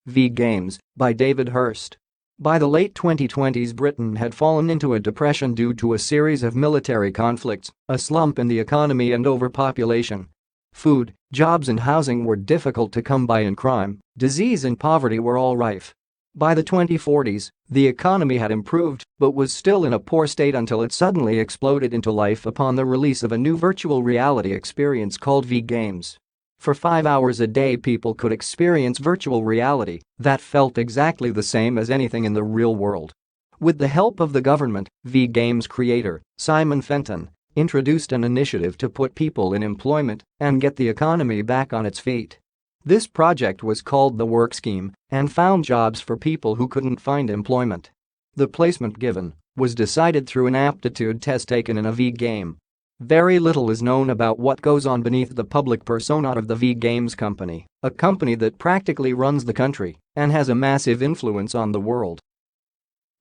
V Games, by David Hirst. By the late 2020s, Britain had fallen into a depression due to a series of military conflicts, a slump in the economy and overpopulation. Food, jobs and housing were difficult to come by, and crime, disease and poverty were all rife. By the 2040s, the economy had improved but was still in a poor state until it suddenly exploded into life upon the release of a new virtual reality experience called V Games. For 5 hours a day, people could experience virtual reality that felt exactly the same as anything in the real world. With the help of the government, V Games creator, Simon Fenton, introduced an initiative to put people in employment and get the economy back on its feet. This project was called the Work Scheme and found jobs for people who couldn't find employment. The placement given was decided through an aptitude test taken in a V game. Very little is known about what goes on beneath the public persona of the V Games company, a company that practically runs the country and has a massive influence on the world.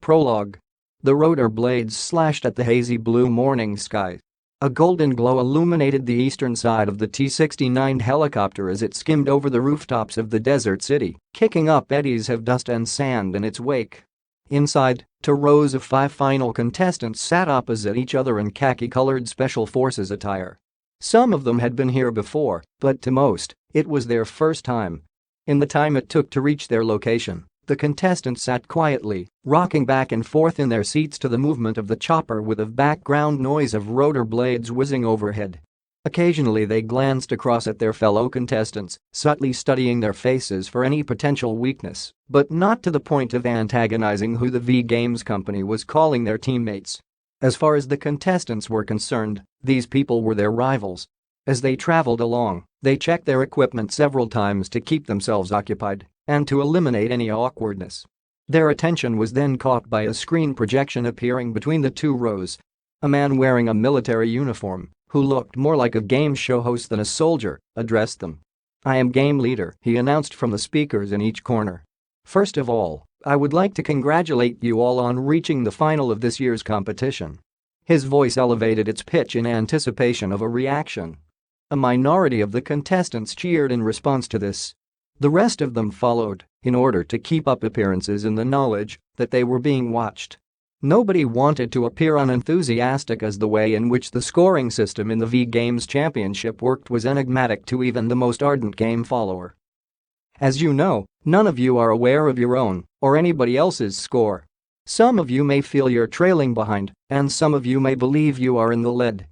Prologue. The rotor blades slashed at the hazy blue morning sky. A golden glow illuminated the eastern side of the T-69 helicopter as it skimmed over the rooftops of the desert city, kicking up eddies of dust and sand in its wake. Inside, 2 rows of 5 final contestants sat opposite each other in khaki-colored Special Forces attire. Some of them had been here before, but to most, it was their first time. In the time it took to reach their location, the contestants sat quietly, rocking back and forth in their seats to the movement of the chopper with a background noise of rotor blades whizzing overhead. Occasionally they glanced across at their fellow contestants, subtly studying their faces for any potential weakness, but not to the point of antagonizing who the V Games company was calling their teammates. As far as the contestants were concerned, these people were their rivals. As they traveled along, they checked their equipment several times to keep themselves occupied and to eliminate any awkwardness. Their attention was then caught by a screen projection appearing between the 2 rows. A man wearing a military uniform, who looked more like a game show host than a soldier, addressed them. "I am game leader," he announced from the speakers in each corner. "First of all, I would like to congratulate you all on reaching the final of this year's competition." His voice elevated its pitch in anticipation of a reaction. A minority of the contestants cheered in response to this. The rest of them followed, in order to keep up appearances in the knowledge that they were being watched. Nobody wanted to appear unenthusiastic, as the way in which the scoring system in the V Games Championship worked was enigmatic to even the most ardent game follower. As you know, none of you are aware of your own or anybody else's score. Some of you may feel you're trailing behind, and some of you may believe you are in the lead.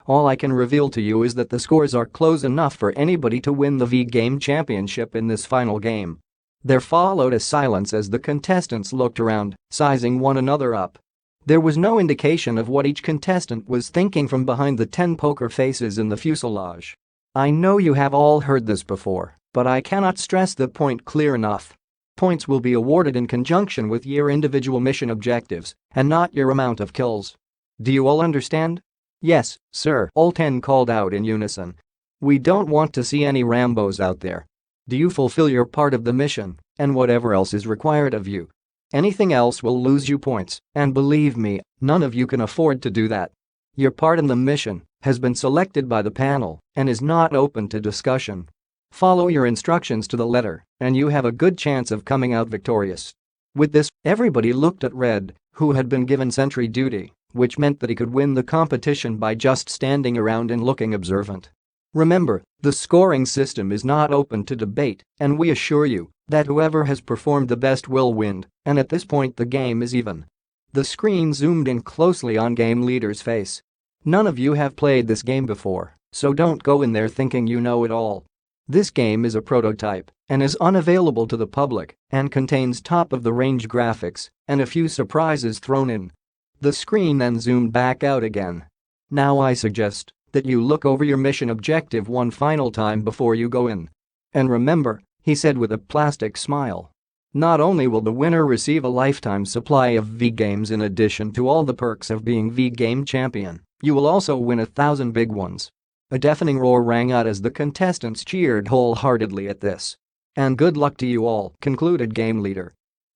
All I can reveal to you is that the scores are close enough for anybody to win the V Game Championship in this final game. There followed a silence as the contestants looked around, sizing one another up. There was no indication of what each contestant was thinking from behind the 10 poker faces in the fuselage. I know you have all heard this before, but I cannot stress the point clear enough. Points will be awarded in conjunction with your individual mission objectives, and not your amount of kills. Do you all understand? "Yes, sir," all 10 called out in unison. "We don't want to see any Rambos out there. Do you fulfill your part of the mission and whatever else is required of you? Anything else will lose you points, and believe me, none of you can afford to do that. Your part in the mission has been selected by the panel and is not open to discussion. Follow your instructions to the letter, and you have a good chance of coming out victorious." With this, everybody looked at Red, who had been given sentry duty, which meant that he could win the competition by just standing around and looking observant. Remember, the scoring system is not open to debate, and we assure you that whoever has performed the best will win, and at this point the game is even. The screen zoomed in closely on game leader's face. "None of you have played this game before, so don't go in there thinking you know it all. This game is a prototype and is unavailable to the public and contains top-of-the-range graphics and a few surprises thrown in." The screen then zoomed back out again. "Now I suggest that you look over your mission objective one final time before you go in. And remember," he said with a plastic smile, "not only will the winner receive a lifetime supply of V Games in addition to all the perks of being V Game champion, you will also win 1,000 big ones." A deafening roar rang out as the contestants cheered wholeheartedly at this. "And good luck to you all," concluded game leader.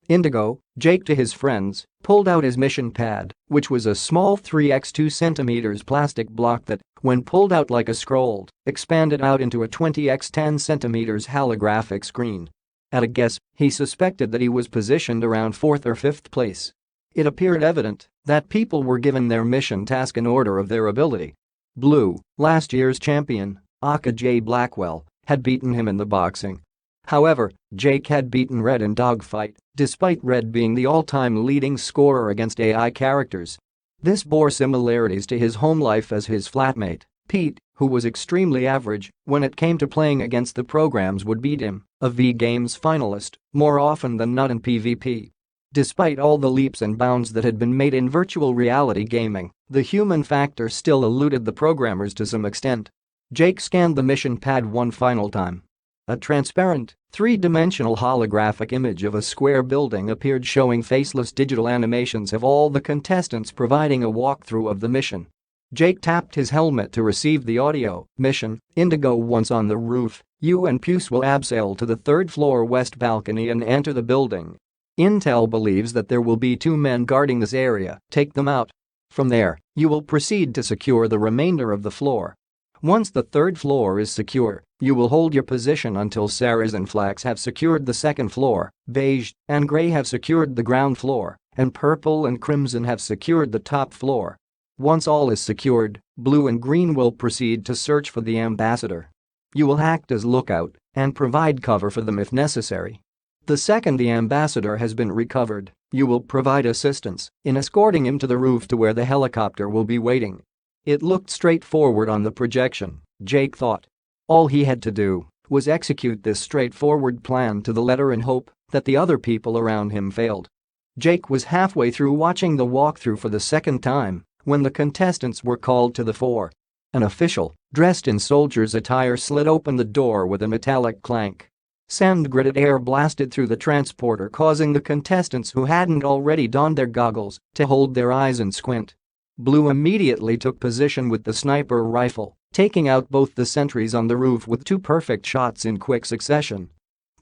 Indigo, Jake to his friends, pulled out his mission pad, which was a small 3x2 cm plastic block that, when pulled out like a scroll, expanded out into a 20x10 cm holographic screen. At a guess, he suspected that he was positioned around 4th or 5th place. It appeared evident that people were given their mission task in order of their ability. Blue, last year's champion, Aka J. Blackwell, had beaten him in the boxing. However, Jake had beaten Red in dogfight, despite Red being the all-time leading scorer against AI characters. This bore similarities to his home life as his flatmate, Pete, who was extremely average when it came to playing against the programs would beat him, a V-Games finalist, more often than not in PvP. Despite all the leaps and bounds that had been made in virtual reality gaming, the human factor still eluded the programmers to some extent. Jake scanned the mission pad one final time. A transparent, three-dimensional holographic image of a square building appeared showing faceless digital animations of all the contestants providing a walkthrough of the mission. Jake tapped his helmet to receive the audio. Mission, Indigo. Once on the roof, you and Puce will abseil to the 3rd floor west balcony and enter the building. Intel believes that there will be 2 men guarding this area, take them out. From there, you will proceed to secure the remainder of the floor. Once the 3rd floor is secure, you will hold your position until Saras and Flax have secured the 2nd floor, Beige and Gray have secured the ground floor, and Purple and Crimson have secured the top floor. Once all is secured, Blue and Green will proceed to search for the ambassador. You will act as lookout and provide cover for them if necessary. The second the ambassador has been recovered, you will provide assistance in escorting him to the roof to where the helicopter will be waiting. It looked straightforward on the projection, Jake thought. All he had to do was execute this straightforward plan to the letter and hope that the other people around him failed. Jake was halfway through watching the walkthrough for the second time when the contestants were called to the fore. An official, dressed in soldier's attire, slid open the door with a metallic clank. Sand-gritted air blasted through the transporter, causing the contestants who hadn't already donned their goggles to hold their eyes and squint. Blue immediately took position with the sniper rifle, taking out both the sentries on the roof with 2 perfect shots in quick succession.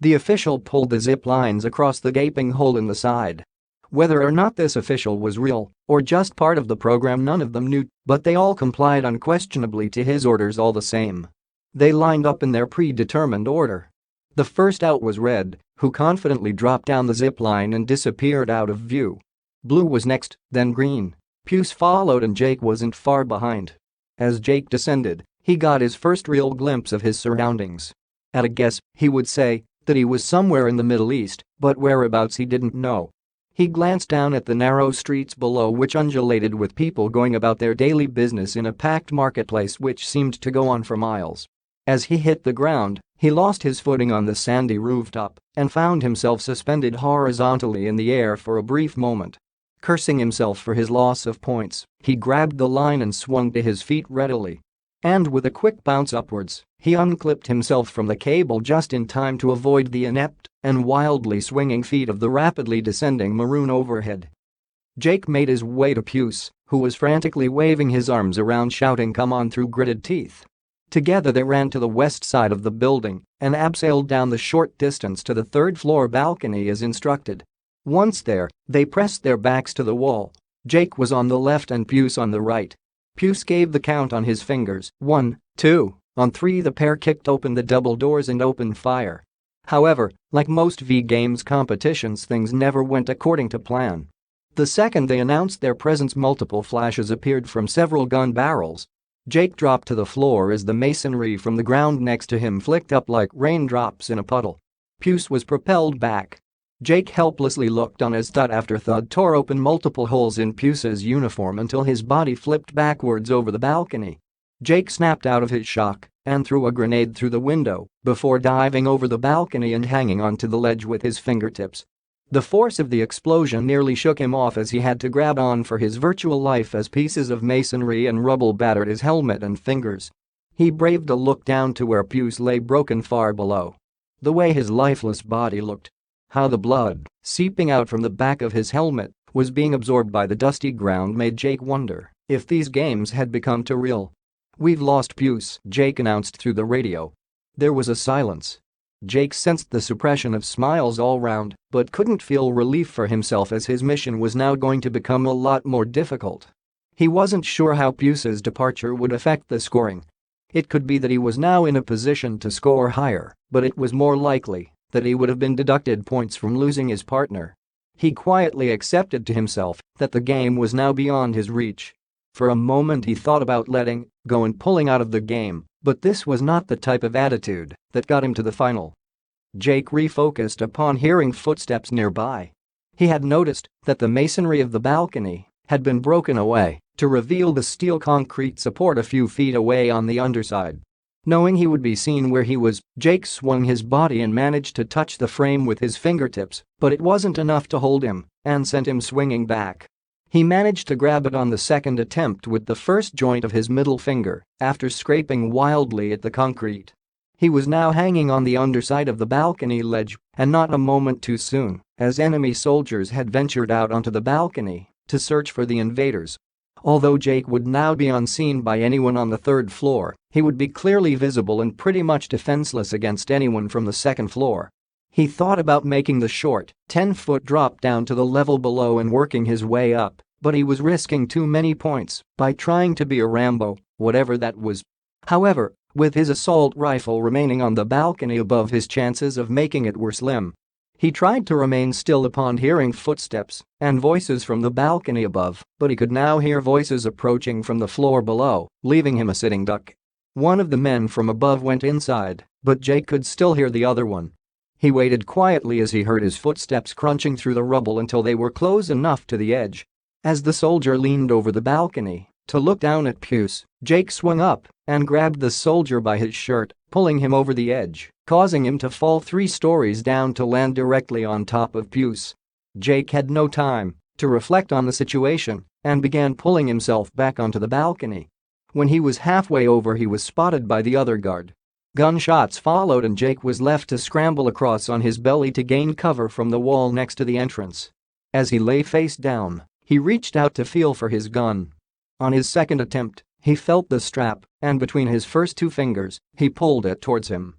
The official pulled the zip lines across the gaping hole in the side. Whether or not this official was real or just part of the program, none of them knew, but they all complied unquestionably to his orders all the same. They lined up in their predetermined order. The first out was Red, who confidently dropped down the zip line and disappeared out of view. Blue was next, then Green. Puce followed and Jake wasn't far behind. As Jake descended, he got his first real glimpse of his surroundings. At a guess, he would say that he was somewhere in the Middle East, but whereabouts he didn't know. He glanced down at the narrow streets below, which undulated with people going about their daily business in a packed marketplace which seemed to go on for miles. As he hit the ground, he lost his footing on the sandy rooftop and found himself suspended horizontally in the air for a brief moment. Cursing himself for his loss of points, he grabbed the line and swung to his feet readily. And with a quick bounce upwards, he unclipped himself from the cable just in time to avoid the inept and wildly swinging feet of the rapidly descending maroon overhead. Jake made his way to Puce, who was frantically waving his arms around, shouting "Come on" through gritted teeth. Together they ran to the west side of the building and abseiled down the short distance to the 3rd floor balcony as instructed. Once there, they pressed their backs to the wall. Jake was on the left and Puce on the right. Puce gave the count on his fingers, 1, 2, on 3 the pair kicked open the double doors and opened fire. However, like most V-Games competitions, things never went according to plan. The second they announced their presence, multiple flashes appeared from several gun barrels. Jake dropped to the floor as the masonry from the ground next to him flicked up like raindrops in a puddle. Puce was propelled back. Jake helplessly looked on as thud after thud tore open multiple holes in Puce's uniform until his body flipped backwards over the balcony. Jake snapped out of his shock and threw a grenade through the window before diving over the balcony and hanging onto the ledge with his fingertips. The force of the explosion nearly shook him off as he had to grab on for his virtual life as pieces of masonry and rubble battered his helmet and fingers. He braved a look down to where Puce lay broken far below. The way his lifeless body looked. How the blood, seeping out from the back of his helmet, was being absorbed by the dusty ground made Jake wonder if these games had become too real. "We've lost Puce," Jake announced through the radio. There was a silence. Jake sensed the suppression of smiles all round, but couldn't feel relief for himself as his mission was now going to become a lot more difficult. He wasn't sure how Puce's departure would affect the scoring. It could be that he was now in a position to score higher, but it was more likely that he would have been deducted points from losing his partner. He quietly accepted to himself that the game was now beyond his reach. For a moment he thought about letting go and pulling out of the game, but this was not the type of attitude that got him to the final. Jake refocused upon hearing footsteps nearby. He had noticed that the masonry of the balcony had been broken away to reveal the steel concrete support a few feet away on the underside. Knowing he would be seen where he was, Jake swung his body and managed to touch the frame with his fingertips, but it wasn't enough to hold him and sent him swinging back. He managed to grab it on the second attempt with the first joint of his middle finger after scraping wildly at the concrete. He was now hanging on the underside of the balcony ledge, and not a moment too soon, as enemy soldiers had ventured out onto the balcony to search for the invaders. Although Jake would now be unseen by anyone on the third floor, he would be clearly visible and pretty much defenseless against anyone from the second floor. He thought about making the short, 10-foot drop down to the level below and working his way up, but he was risking too many points by trying to be a Rambo, whatever that was. However, with his assault rifle remaining on the balcony above, his chances of making it were slim. He tried to remain still upon hearing footsteps and voices from the balcony above, but he could now hear voices approaching from the floor below, leaving him a sitting duck. One of the men from above went inside, but Jake could still hear the other one. He waited quietly as he heard his footsteps crunching through the rubble until they were close enough to the edge. As the soldier leaned over the balcony to look down at Puce, Jake swung up and grabbed the soldier by his shirt, pulling him over the edge, causing him to fall 3 stories down to land directly on top of Puce. Jake had no time to reflect on the situation and began pulling himself back onto the balcony. When he was halfway over, he was spotted by the other guard. Gunshots followed and Jake was left to scramble across on his belly to gain cover from the wall next to the entrance. As he lay face down, he reached out to feel for his gun. On his second attempt, he felt the strap, and between his first 2 fingers, he pulled it towards him.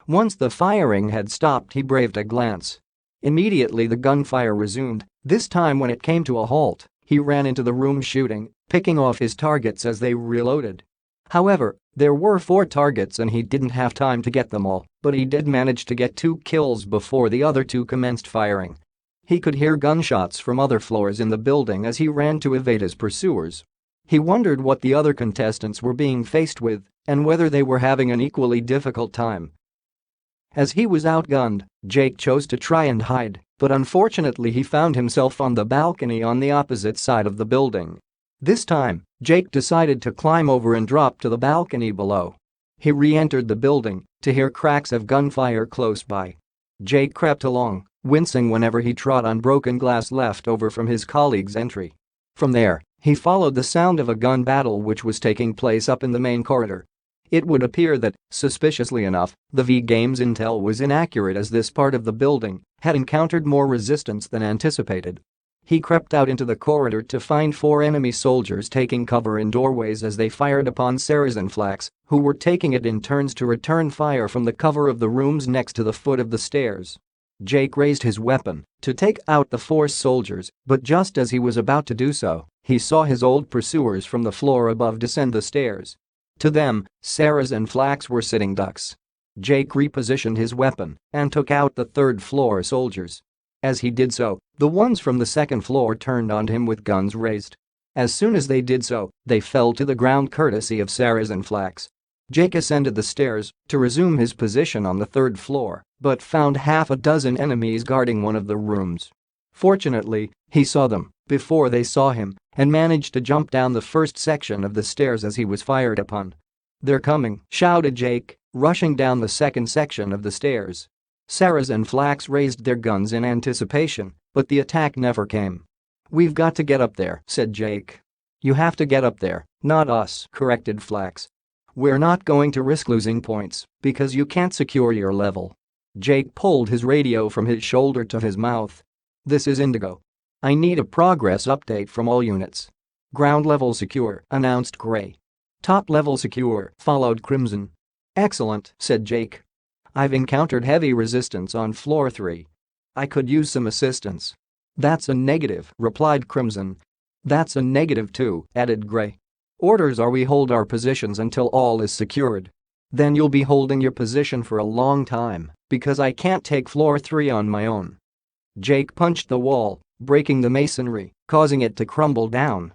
Once the firing had stopped, he braved a glance. Immediately the gunfire resumed. This time when it came to a halt, he ran into the room shooting, picking off his targets as they reloaded. However, there were 4 targets and he didn't have time to get them all, but he did manage to get 2 kills before the other 2 commenced firing. He could hear gunshots from other floors in the building as he ran to evade his pursuers. He wondered what the other contestants were being faced with and whether they were having an equally difficult time. As he was outgunned, Jake chose to try and hide, but unfortunately he found himself on the balcony on the opposite side of the building. This time, Jake decided to climb over and drop to the balcony below. He re-entered the building to hear cracks of gunfire close by. Jake crept along, wincing whenever he trod on broken glass left over from his colleague's entry. From there, he followed the sound of a gun battle which was taking place up in the main corridor. It would appear that, suspiciously enough, the V-Games intel was inaccurate as this part of the building had encountered more resistance than anticipated. He crept out into the corridor to find 4 enemy soldiers taking cover in doorways as they fired upon Saracen Flax, who were taking it in turns to return fire from the cover of the rooms next to the foot of the stairs. Jake raised his weapon to take out the 4 soldiers, but just as he was about to do so, he saw his old pursuers from the floor above descend the stairs. To them, Saracen Flax were sitting ducks. Jake repositioned his weapon and took out the 3rd floor soldiers. As he did so, the ones from the 2nd floor turned on him with guns raised. As soon as they did so, they fell to the ground courtesy of Saracen Flax. Jake ascended the stairs to resume his position on the 3rd floor, but found half a dozen enemies guarding one of the rooms. Fortunately, he saw them before they saw him and managed to jump down the first section of the stairs as he was fired upon. "They're coming," shouted Jake, rushing down the 2nd section of the stairs. Saracen Flax raised their guns in anticipation, but the attack never came. "We've got to get up there," said Jake. "You have to get up there, not us," corrected Flax. "We're not going to risk losing points because you can't secure your level." Jake pulled his radio from his shoulder to his mouth. "This is Indigo. I need a progress update from all units." "Ground level secure," announced Gray. "Top level secure," followed Crimson. "Excellent," said Jake. "I've encountered heavy resistance on floor 3. I could use some assistance." "That's a negative," replied Crimson. "That's a negative too," added Gray. "Orders are we hold our positions until all is secured. Then you'll be holding your position for a long time," Because I can't take floor 3 on my own." Jake punched the wall, breaking the masonry, causing it to crumble down.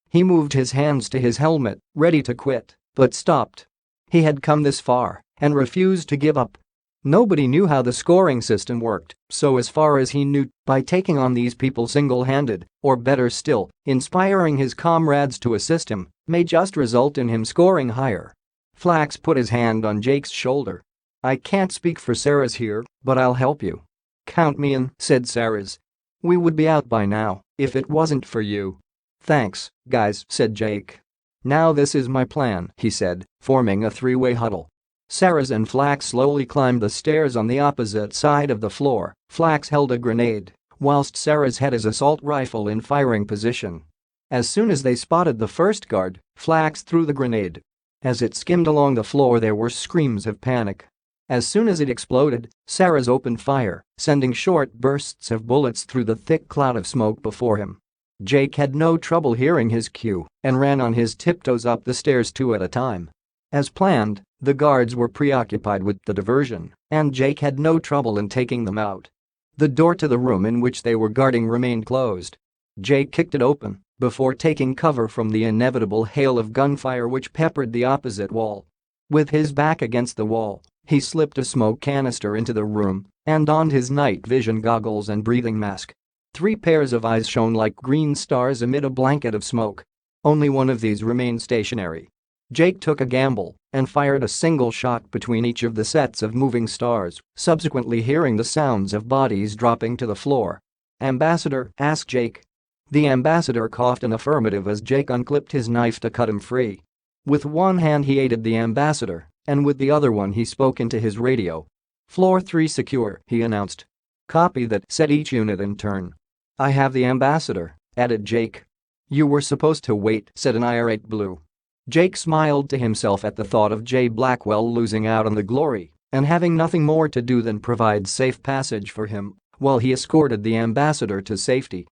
He moved his hands to his helmet, ready to quit, but stopped. He had come this far and refused to give up. Nobody knew how the scoring system worked, so as far as he knew, by taking on these people single-handed, or better still, inspiring his comrades to assist him, may just result in him scoring higher. Flax put his hand on Jake's shoulder. "I can't speak for Sarah's here, but I'll help you." "Count me in," said Sarah's. "We would be out by now if it wasn't for you." "Thanks, guys," said Jake. "Now this is my plan," he said, forming a three-way huddle. Sarah's and Flax slowly climbed the stairs on the opposite side of the floor. Flax held a grenade, whilst Sarah's had his assault rifle in firing position. As soon as they spotted the first guard, Flax threw the grenade. As it skimmed along the floor, there were screams of panic. As soon as it exploded, Sarah's opened fire, sending short bursts of bullets through the thick cloud of smoke before him. Jake had no trouble hearing his cue and ran on his tiptoes up the stairs 2 at a time. As planned, the guards were preoccupied with the diversion, and Jake had no trouble in taking them out. The door to the room in which they were guarding remained closed. Jake kicked it open before taking cover from the inevitable hail of gunfire which peppered the opposite wall. With his back against the wall, he slipped a smoke canister into the room and donned his night vision goggles and breathing mask. 3 pairs of eyes shone like green stars amid a blanket of smoke. Only one of these remained stationary. Jake took a gamble and fired a single shot between each of the sets of moving stars, subsequently hearing the sounds of bodies dropping to the floor. "Ambassador?" asked Jake. The ambassador coughed an affirmative as Jake unclipped his knife to cut him free. With one hand he aided the ambassador, and with the other one he spoke into his radio. "Floor 3 secure," he announced. "Copy that," said each unit in turn. "I have the ambassador," added Jake. "You were supposed to wait," said an irate Blue. Jake smiled to himself at the thought of Jay Blackwell losing out on the glory and having nothing more to do than provide safe passage for him while he escorted the ambassador to safety.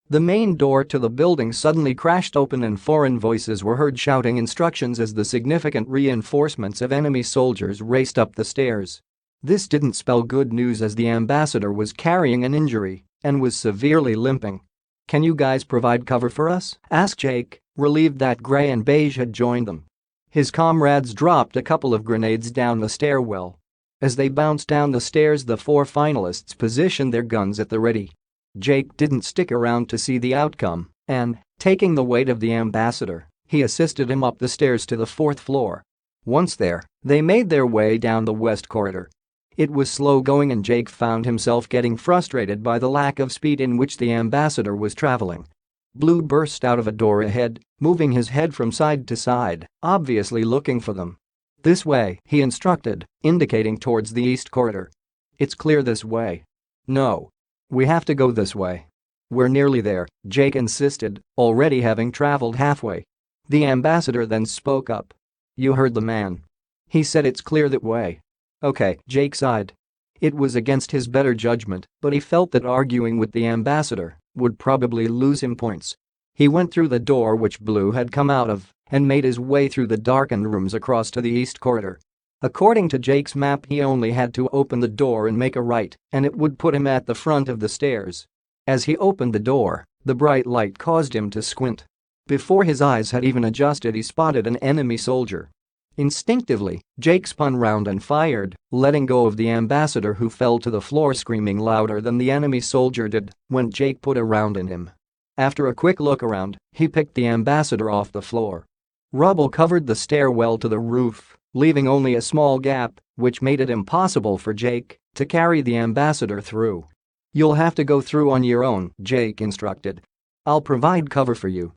The main door to the building suddenly crashed open and foreign voices were heard shouting instructions as the significant reinforcements of enemy soldiers raced up the stairs. This didn't spell good news as the ambassador was carrying an injury and was severely limping. "Can you guys provide cover for us?" asked Jake, relieved that Gray and Beige had joined them. His comrades dropped a couple of grenades down the stairwell. As they bounced down the stairs, the 4 finalists positioned their guns at the ready. Jake didn't stick around to see the outcome and, taking the weight of the ambassador, he assisted him up the stairs to the 4th floor. Once there, they made their way down the west corridor. It was slow going and Jake found himself getting frustrated by the lack of speed in which the ambassador was traveling. Blue burst out of a door ahead, moving his head from side to side, obviously looking for them. "This way," he instructed, indicating towards the east corridor. "It's clear this way." "No. We have to go this way." "We're nearly there," Jake insisted, already having traveled halfway. The ambassador then spoke up. "You heard the man. He said it's clear that way." "Okay," Jake sighed. It was against his better judgment, but he felt that arguing with the ambassador would probably lose him points. He went through the door which Blue had come out of and made his way through the darkened rooms across to the east corridor. According to Jake's map, he only had to open the door and make a right, and it would put him at the front of the stairs. As he opened the door, the bright light caused him to squint. Before his eyes had even adjusted, he spotted an enemy soldier. Instinctively, Jake spun round and fired, letting go of the ambassador who fell to the floor screaming louder than the enemy soldier did when Jake put a round in him. After a quick look around, he picked the ambassador off the floor. Rubble covered the stairwell to the roof, leaving only a small gap, which made it impossible for Jake to carry the ambassador through. "You'll have to go through on your own," Jake instructed. "I'll provide cover for you."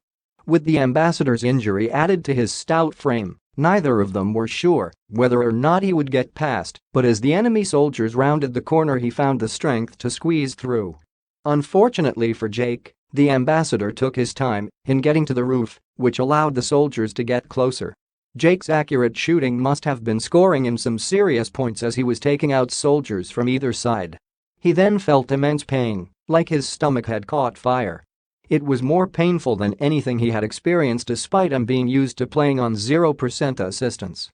With the ambassador's injury added to his stout frame, neither of them were sure whether or not he would get past, but as the enemy soldiers rounded the corner he found the strength to squeeze through. Unfortunately for Jake, the ambassador took his time in getting to the roof, which allowed the soldiers to get closer. Jake's accurate shooting must have been scoring him some serious points as he was taking out soldiers from either side. He then felt immense pain, like his stomach had caught fire. It was more painful than anything he had experienced despite him being used to playing on 0% assistance.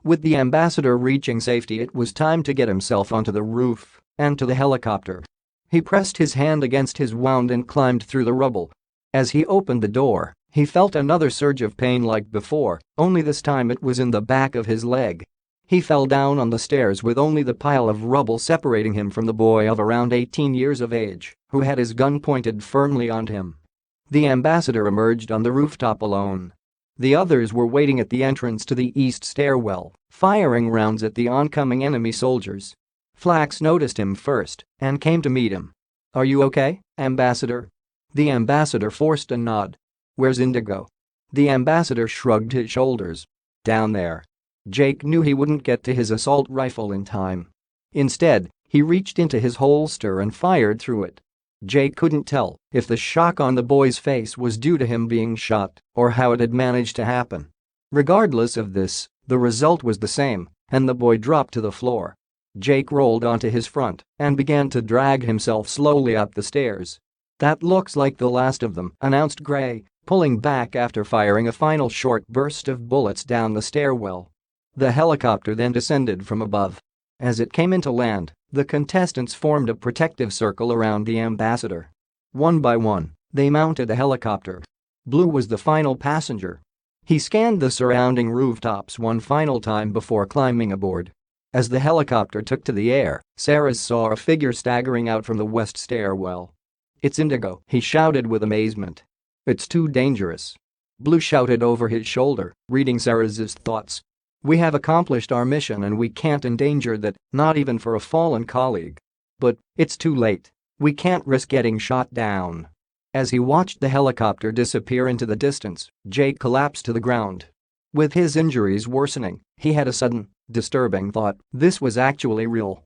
With the ambassador reaching safety, it was time to get himself onto the roof and to the helicopter. He pressed his hand against his wound and climbed through the rubble. As he opened the door, he felt another surge of pain like before, only this time it was in the back of his leg. He fell down on the stairs with only the pile of rubble separating him from the boy of around 18 years of age, who had his gun pointed firmly on him. The ambassador emerged on the rooftop alone. The others were waiting at the entrance to the east stairwell, firing rounds at the oncoming enemy soldiers. Flax noticed him first and came to meet him. "Are you okay, Ambassador?" The ambassador forced a nod. "Where's Indigo?" The ambassador shrugged his shoulders. "Down there." Jake knew he wouldn't get to his assault rifle in time. Instead, he reached into his holster and fired through it. Jake couldn't tell if the shock on the boy's face was due to him being shot or how it had managed to happen. Regardless of this, the result was the same, and the boy dropped to the floor. Jake rolled onto his front and began to drag himself slowly up the stairs. "That looks like the last of them," announced Gray, pulling back after firing a final short burst of bullets down the stairwell. The helicopter then descended from above. As it came into land, the contestants formed a protective circle around the ambassador. One by one, they mounted the helicopter. Blue was the final passenger. He scanned the surrounding rooftops one final time before climbing aboard. As the helicopter took to the air, Sarah saw a figure staggering out from the west stairwell. "It's Indigo," he shouted with amazement. "It's too dangerous." Blue shouted over his shoulder, reading Sarah's thoughts. "We have accomplished our mission and we can't endanger that, not even for a fallen colleague. But it's too late. We can't risk getting shot down." As he watched the helicopter disappear into the distance, Jake collapsed to the ground. With his injuries worsening, he had a sudden, disturbing thought: this was actually real.